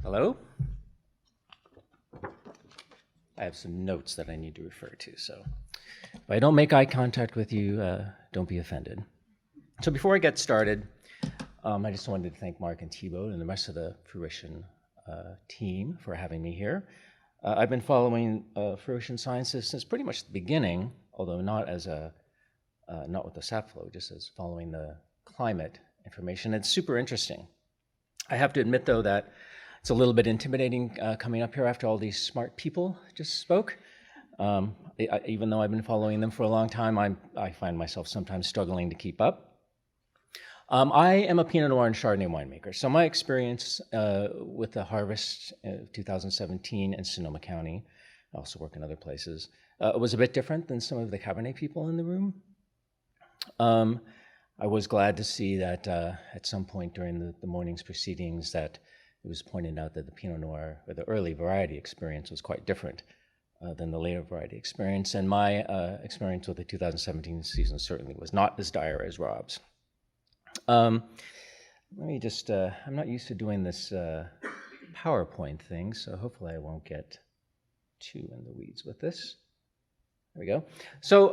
Hello? I have some notes that I need to refer to, so if I don't make eye contact with you, don't be offended. So before I get started, I just wanted to thank Mark and Thibaut and the rest of the Fruition team for having me here. I've been following Fruition Sciences since pretty much the beginning, although not with the sap flow, just as following the climate information. It's super interesting. I have to admit, though, that it's a little bit intimidating coming up here after all these smart people just spoke. Even though I've been following them for a long time, I find myself sometimes struggling to keep up. I am a Pinot Noir and Chardonnay winemaker, so my experience with the harvest of 2017 in Sonoma County, I also work in other places, was a bit different than some of the Cabernet people in the room. I was glad to see that at some point during the morning's proceedings that it was pointed out that the Pinot Noir, or the early variety experience, was quite different than the later variety experience. And my experience with the 2017 season certainly was not as dire as Rob's. Let me just, I'm not used to doing this PowerPoint thing, so hopefully I won't get too in the weeds with this. There we go. So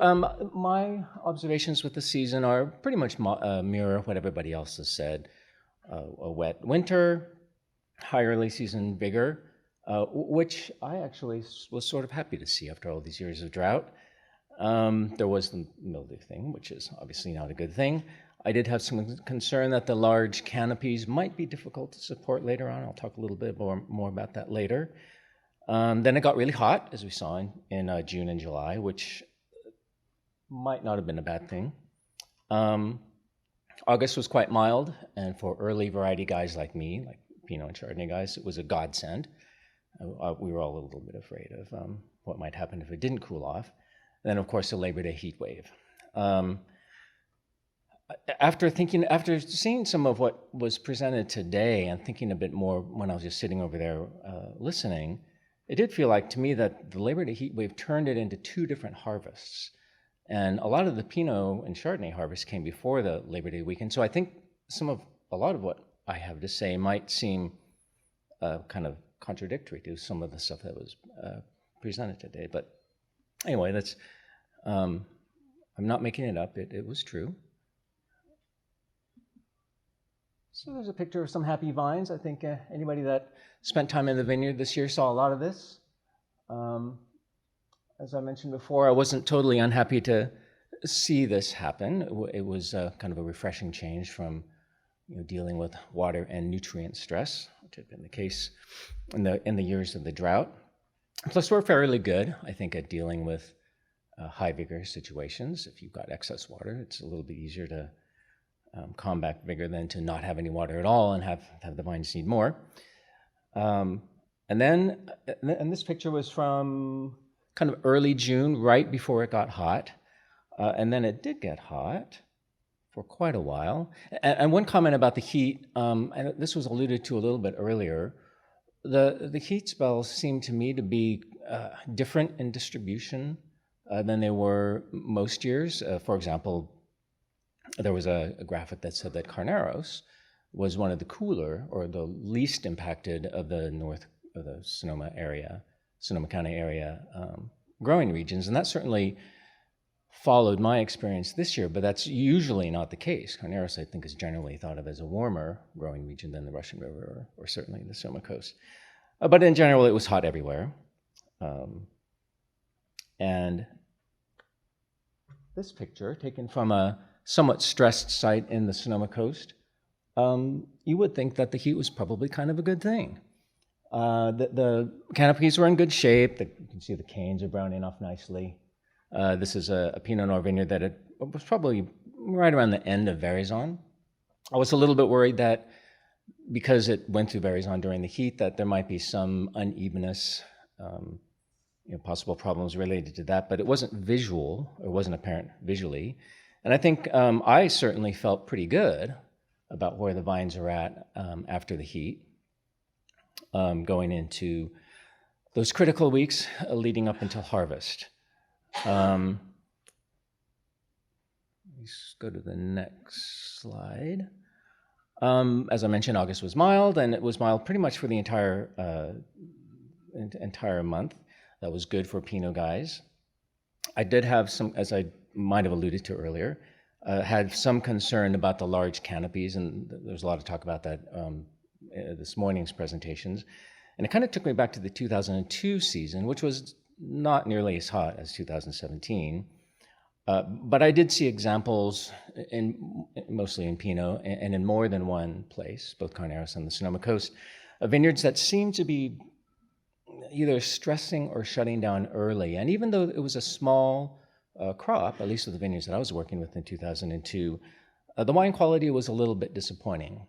my observations with the season are pretty much mirror what everybody else has said. A wet winter, high early season vigor, which I actually was sort of happy to see after all these years of drought. There was the mildew thing, which is obviously not a good thing. I did have some concern that the large canopies might be difficult to support later on. I'll talk a little bit more about that later. Then it got really hot, as we saw in June and July, which might not have been a bad thing. August was quite mild, and for early variety guys like me, like Pinot and Chardonnay guys, it was a godsend. We were all a little bit afraid of what might happen if it didn't cool off. And then, of course, the Labor Day heat wave. After seeing some of what was presented today and thinking a bit more when I was just sitting over there listening, it did feel like to me that the Labor Day heat wave turned it into two different harvests. And a lot of the Pinot and Chardonnay harvest came before the Labor Day weekend. So I think a lot of what I have to say might seem kind of contradictory to some of the stuff that was presented today. But anyway, I'm not making it up. It was true. So there's a picture of some happy vines. I think anybody that spent time in the vineyard this year saw a lot of this. As I mentioned before, I wasn't totally unhappy to see this happen. It was kind of a refreshing change from dealing with water and nutrient stress, which had been the case in the years of the drought. Plus, we're fairly good, I think, at dealing with high vigor situations. If you've got excess water, it's a little bit easier to combat vigor than to not have any water at all and have the vines need more. And this picture was from kind of early June, right before it got hot. And then it did get hot for quite a while. And one comment about the heat, and this was alluded to a little bit earlier, the heat spells seem to me to be different in distribution than they were most years. For example, there was a graphic that said that Carneros was one of the cooler or the least impacted of the Sonoma County area growing regions, and that certainly followed my experience this year, but that's usually not the case. Carneros, I think, is generally thought of as a warmer growing region than the Russian River or certainly the Sonoma coast. But in general, it was hot everywhere. And this picture, taken from a somewhat stressed site in the Sonoma coast, you would think that the heat was probably kind of a good thing. The canopies were in good shape. You can see the canes are browning off nicely. This is a Pinot Noir vineyard that it was probably right around the end of Veraison. I was a little bit worried that because it went through Veraison during the heat, that there might be some unevenness, possible problems related to that, but it wasn't apparent visually. And I think I certainly felt pretty good about where the vines are at after the heat, going into those critical weeks leading up until harvest. Let's go to the next slide. As I mentioned, August was mild, and it was mild pretty much for the entire month. That was good for Pinot guys. I did have some, as I might have alluded to earlier, had some concern about the large canopies, and there's a lot of talk about that this morning's presentations. And it kind of took me back to the 2002 season, which was not nearly as hot as 2017. But I did see examples, mostly in Pinot, and in more than one place, both Carneros and the Sonoma coast, of vineyards that seemed to be either stressing or shutting down early. And even though it was a small crop, at least with the vineyards that I was working with in 2002, the wine quality was a little bit disappointing.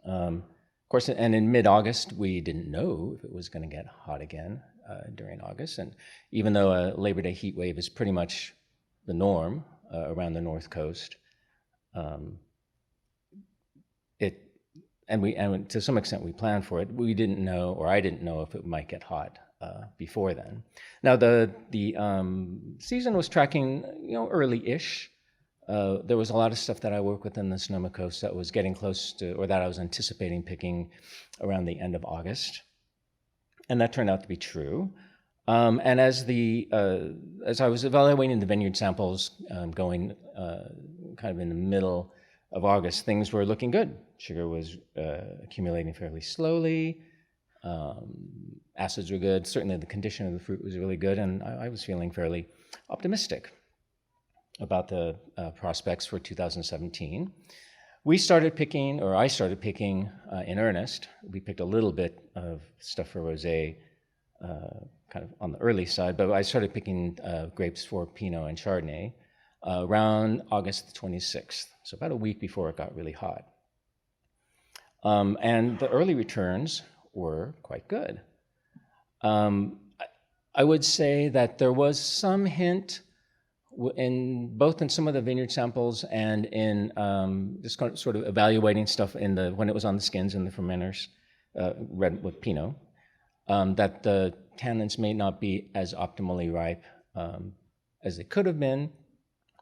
Of course, and in mid-August, we didn't know if it was going to get hot again during August. And even though a Labor Day heat wave is pretty much the norm around the North Coast, and to some extent we planned for it, we didn't know, or I didn't know, if it might get hot before then. Now the season was tracking, early-ish. There was a lot of stuff that I work with in the Sonoma coast that was getting close to, or that I was anticipating picking around the end of August, and that turned out to be true. And as I was evaluating the vineyard samples, going kind of in the middle of August, things were looking good. Sugar was accumulating fairly slowly. Acids were good. Certainly the condition of the fruit was really good, and I was feeling fairly optimistic about the prospects for 2017. I started picking in earnest. We picked a little bit of stuff for rosé, kind of on the early side, but I started picking grapes for Pinot and Chardonnay around August 26th, so about a week before it got really hot. And the early returns were quite good. I would say that there was some hint both in some of the vineyard samples and in just sort of evaluating stuff when it was on the skins in the fermenters, red with Pinot, that the tannins may not be as optimally ripe as they could have been,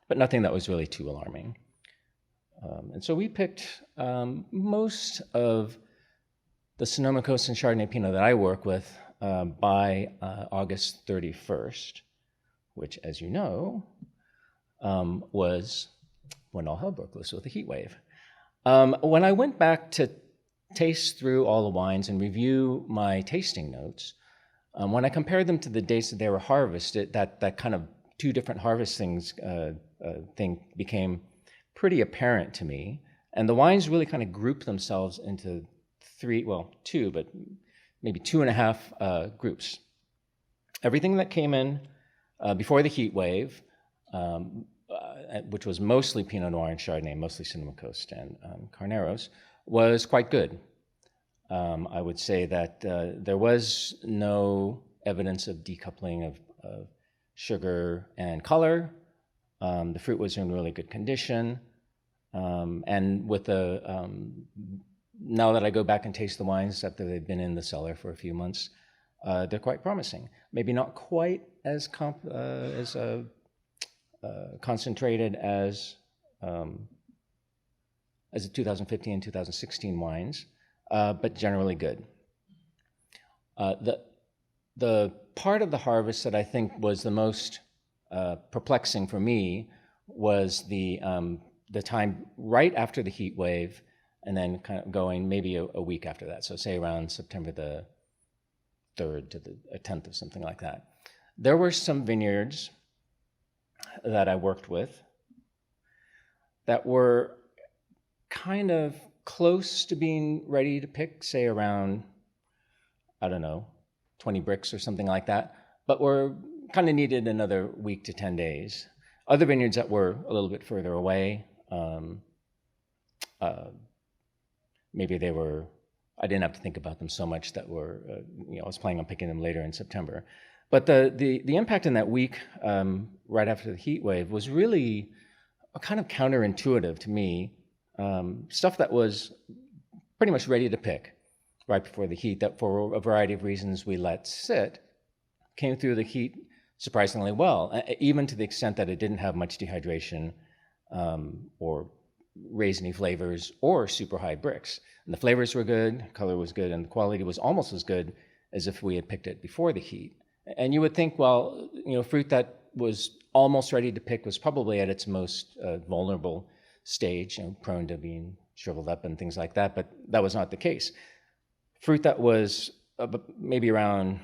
but nothing that was really too alarming. And so we picked most of the Sonoma Coast and Chardonnay Pinot that I work with by August 31st, which, as you know, was when all hell broke loose with the heat wave. When I went back to taste through all the wines and review my tasting notes, when I compared them to the dates that they were harvested, that kind of two different harvest thing became pretty apparent to me. And the wines really kind of grouped themselves into two, but maybe 2.5 groups. Everything that came in before the heat wave, which was mostly Pinot Noir and Chardonnay, mostly Sonoma Coast and Carneros, was quite good. I would say that there was no evidence of decoupling of sugar and color. The fruit was in really good condition. And with now that I go back and taste the wines after they've been in the cellar for a few months, they're quite promising. Maybe not quite as concentrated as the 2015 and 2016 wines, but generally good. The part of the harvest that I think was the most perplexing for me was the time right after the heat wave, and then kind of going maybe a week after that. So say around September the 3rd to the 10th or something like that. There were some vineyards that I worked with that were kind of close to being ready to pick, say around, 20 bricks or something like that, but were kind of needed another week to 10 days. Other vineyards that were a little bit further away, maybe I didn't have to think about them so much that I was planning on picking them later in September. But the impact in that week right after the heat wave was really kind of counterintuitive to me. Stuff that was pretty much ready to pick right before the heat, that for a variety of reasons we let sit, came through the heat surprisingly well, even to the extent that it didn't have much dehydration or raisiny flavors or super high bricks. And the flavors were good, color was good, and the quality was almost as good as if we had picked it before the heat. And you would think, well, fruit that was almost ready to pick was probably at its most vulnerable stage, prone to being shriveled up and things like that, but that was not the case. Fruit that was maybe around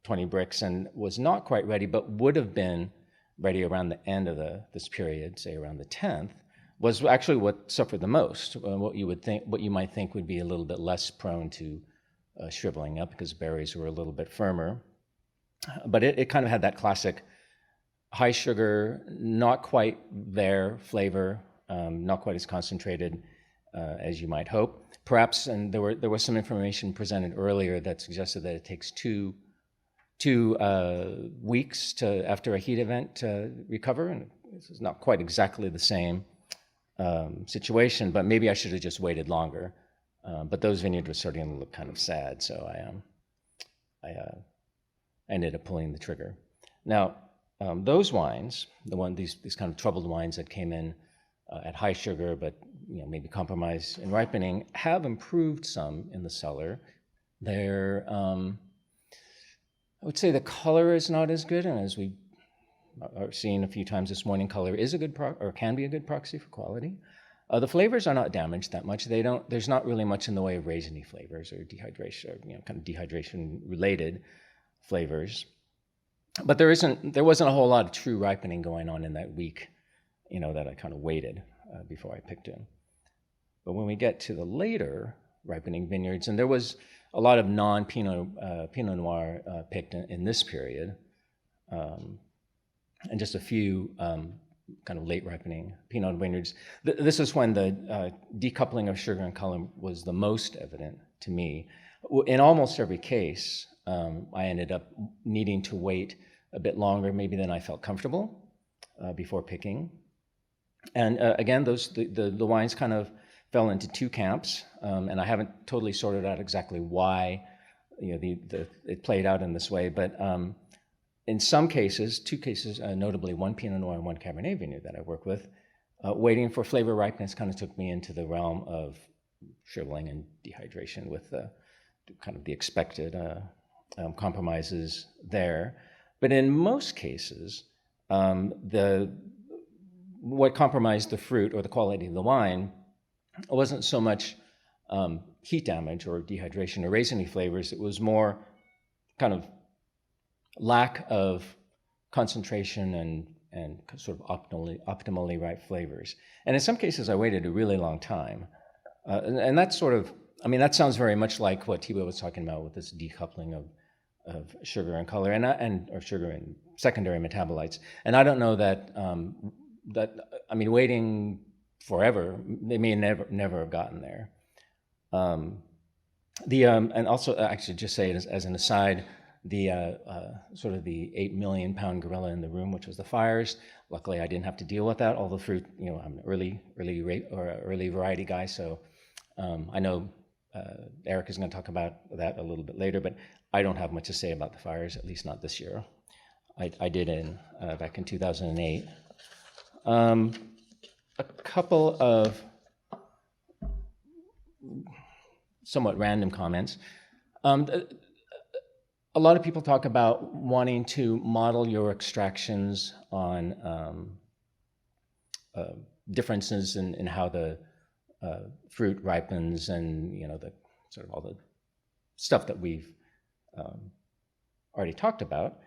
20 bricks and was not quite ready, but would have been ready around the end of this period, say around the 10th, was actually what suffered the most. What you might think would be a little bit less prone to shriveling up because berries were a little bit firmer. But it kind of had that classic high sugar, not quite there flavor, not quite as concentrated as you might hope. Perhaps, and there was some information presented earlier that suggested that it takes two weeks after a heat event to recover, and this is not quite exactly the same situation, but maybe I should have just waited longer. But those vineyards were starting to look kind of sad, so I ended up pulling the trigger. Now, those wines, these kind of troubled wines that came in at high sugar, but maybe compromised in ripening, have improved some in the cellar. I would say the color is not as good, and as we are seeing a few times this morning, color is a good or can be a good proxy for quality. The flavors are not damaged that much. There's not really much in the way of raisiny flavors or dehydration, or kind of dehydration-related flavors. But there wasn't a whole lot of true ripening going on in that week, that I kind of waited before I picked in. But when we get to the later ripening vineyards, and there was a lot of non-Pinot Pinot Noir picked in this period, and just a few kind of late ripening Pinot vineyards. This is when the decoupling of sugar and color was the most evident to me. In almost every case, I ended up needing to wait a bit longer, maybe than I felt comfortable before picking. And again, the wines kind of fell into two camps, and I haven't totally sorted out exactly why it played out in this way. But in some cases, two cases, notably one Pinot Noir and one Cabernet vineyard that I work with, waiting for flavor ripeness kind of took me into the realm of shriveling and dehydration with kind of the expected compromises there. But in most cases, what compromised the fruit or the quality of the wine wasn't so much heat damage or dehydration or raisiny flavors. It was more kind of lack of concentration and sort of optimally ripe flavors. And in some cases, I waited a really long time. And that's sort of, that sounds very much like what Thibaut was talking about with this decoupling of sugar and color or sugar and secondary metabolites. And I don't know that waiting forever, they may never have gotten there. And also, actually, just say it as an aside, the sort of the 8 million pound gorilla in the room, which was the fires. Luckily, I didn't have to deal with that. All the fruit, I'm an early variety guy, so I know Eric is going to talk about that a little bit later, but I don't have much to say about the fires, at least not this year. I did back in 2008. A couple of somewhat random comments. A lot of people talk about wanting to model your extractions on differences in how the fruit ripens, and the sort of all the stuff that we've already talked about.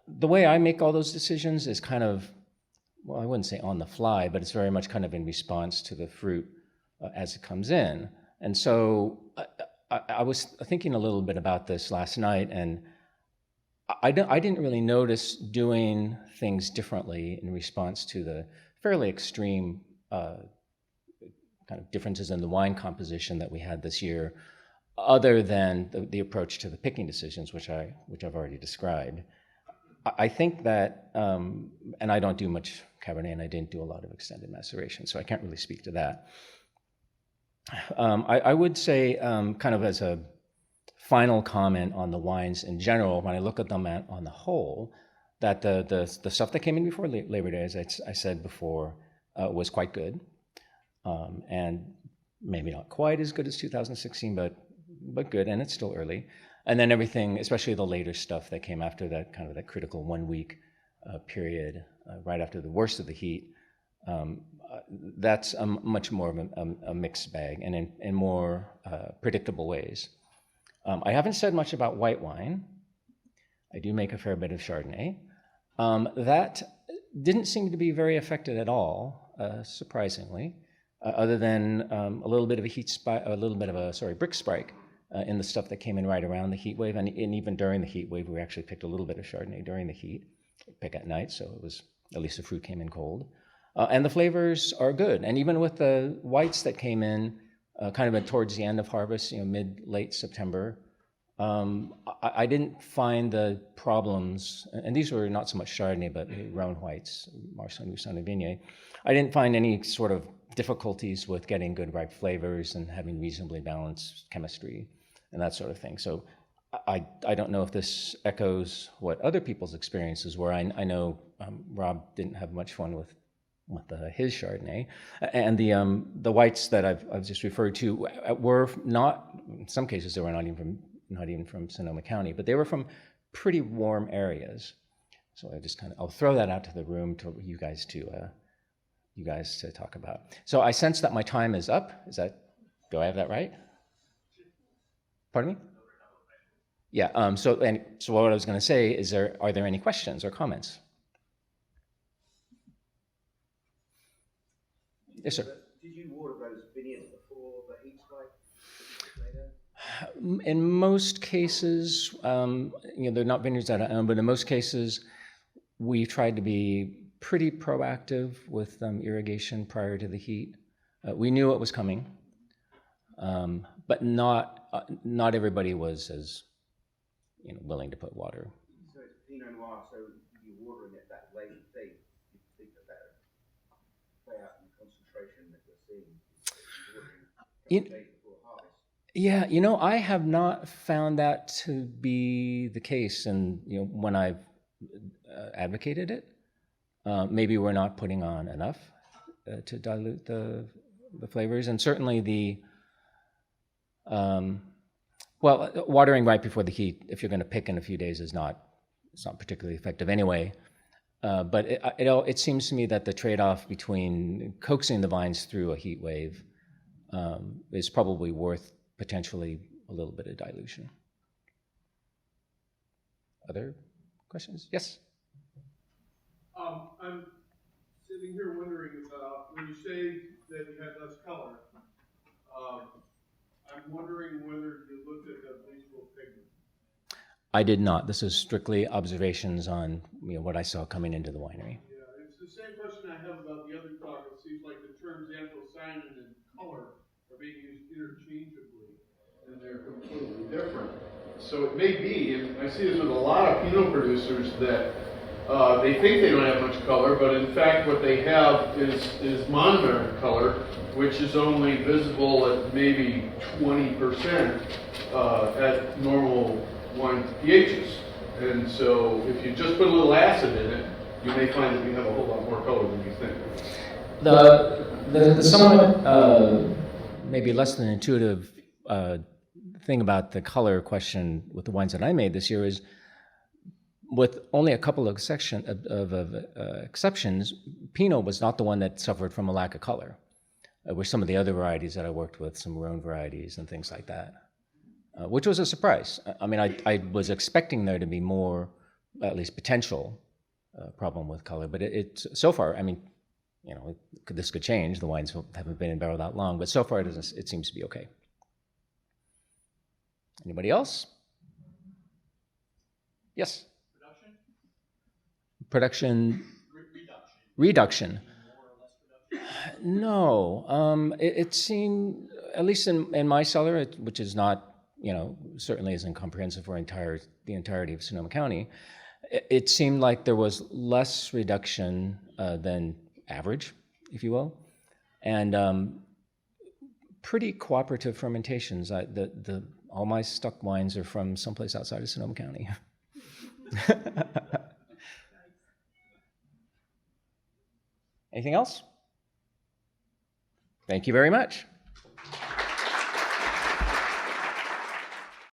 The way I make all those decisions is kind of, well, I wouldn't say on the fly, but it's very much kind of in response to the fruit as it comes in. And so I was thinking a little bit about this last night, and I didn't really notice doing things differently in response to the fairly extreme kind of differences in the wine composition that we had this year, other than the approach to the picking decisions, which I've already described. I think that, and I don't do much Cabernet, and I didn't do a lot of extended maceration, so I can't really speak to that. I would say, kind of as a final comment on the wines in general, when I look at them on the whole, that the stuff that came in before Labor Day, as I said before, was quite good. and maybe not quite as good as 2016, but good, and it's still early. And then everything, especially the later stuff that came after that, kind of that critical 1 week period, right after the worst of the heat, that's much more of a mixed bag and in more predictable ways. I haven't said much about white wine. I do make a fair bit of Chardonnay. That didn't seem to be very affected at all, surprisingly, other than a little bit of a brick spike in the stuff that came in right around the heat wave, and even during the heat wave, we actually picked a little bit of Chardonnay during the heat, pick at night, so it was, at least the fruit came in cold. And the flavors are good, and even with the whites that came in kind of towards the end of harvest, mid-late September, I didn't find the problems, and these were not so much Chardonnay, but Rhone whites, Marsanne, Roussanne, Viognier. I didn't find any sort of difficulties with getting good ripe flavors and having reasonably balanced chemistry and that sort of thing. So I don't know if this echoes what other people's experiences were. I know Rob didn't have much fun with his Chardonnay, and the whites that I've just referred to were not, in some cases they were not even from Sonoma County, but they were from pretty warm areas. So I'll throw that out to the room to you guys to talk about. So I sense that my time is up. Do I have that right? Pardon me? Yeah. So what I was going to say is, are there any questions or comments? Yes, sir. Did you water those vineyards before the heat spike? In most cases, they're not vineyards that I own, but in most cases, we tried to be pretty proactive with irrigation prior to the heat. We knew it was coming, but not everybody was as willing to put water. So it's Pinot Noir, so you're watering it that late date. You think that play out in the concentration that you're seeing days before harvest. Yeah, I have not found that to be the case, and when I've advocated it. Maybe we're not putting on enough to dilute the flavors, and certainly watering right before the heat, if you're going to pick in a few days, it's not particularly effective anyway. But it seems to me that the trade-off between coaxing the vines through a heat wave is probably worth potentially a little bit of dilution. Other questions? Yes? I'm sitting here wondering about, when you say that you had less color, I'm wondering whether you looked at the bleachable pigment. I did not. This is strictly observations on what I saw coming into the winery. Yeah, it's the same question I have about the other crop. It seems like the terms anthocyanin and color are being used interchangeably, and they're completely different. So it may be, and I see this with a lot of Pinot producers, that they think they don't have much color, but in fact what they have is monomer color, which is only visible at maybe 20% at normal wine pHs. And so if you just put a little acid in it, you may find that you have a whole lot more color than you think. The somewhat maybe less than intuitive thing about the color question with the wines that I made this year is, with only a couple of exceptions, Pinot was not the one that suffered from a lack of color. Were some of the other varieties that I worked with, some Rhone varieties and things like that, which was a surprise. I mean, I was expecting there to be more, at least potential problem with color, but it so far, I mean, this could change. The wines haven't been in barrel that long, but so far it seems to be okay. Anybody else? Yes? Production? Reduction. No. It seemed, at least in my cellar, which is not, certainly isn't comprehensive for the entirety of Sonoma County, it seemed like there was less reduction than average, if you will, and pretty cooperative fermentations. All my stuck wines are from someplace outside of Sonoma County. Anything else? Thank you very much.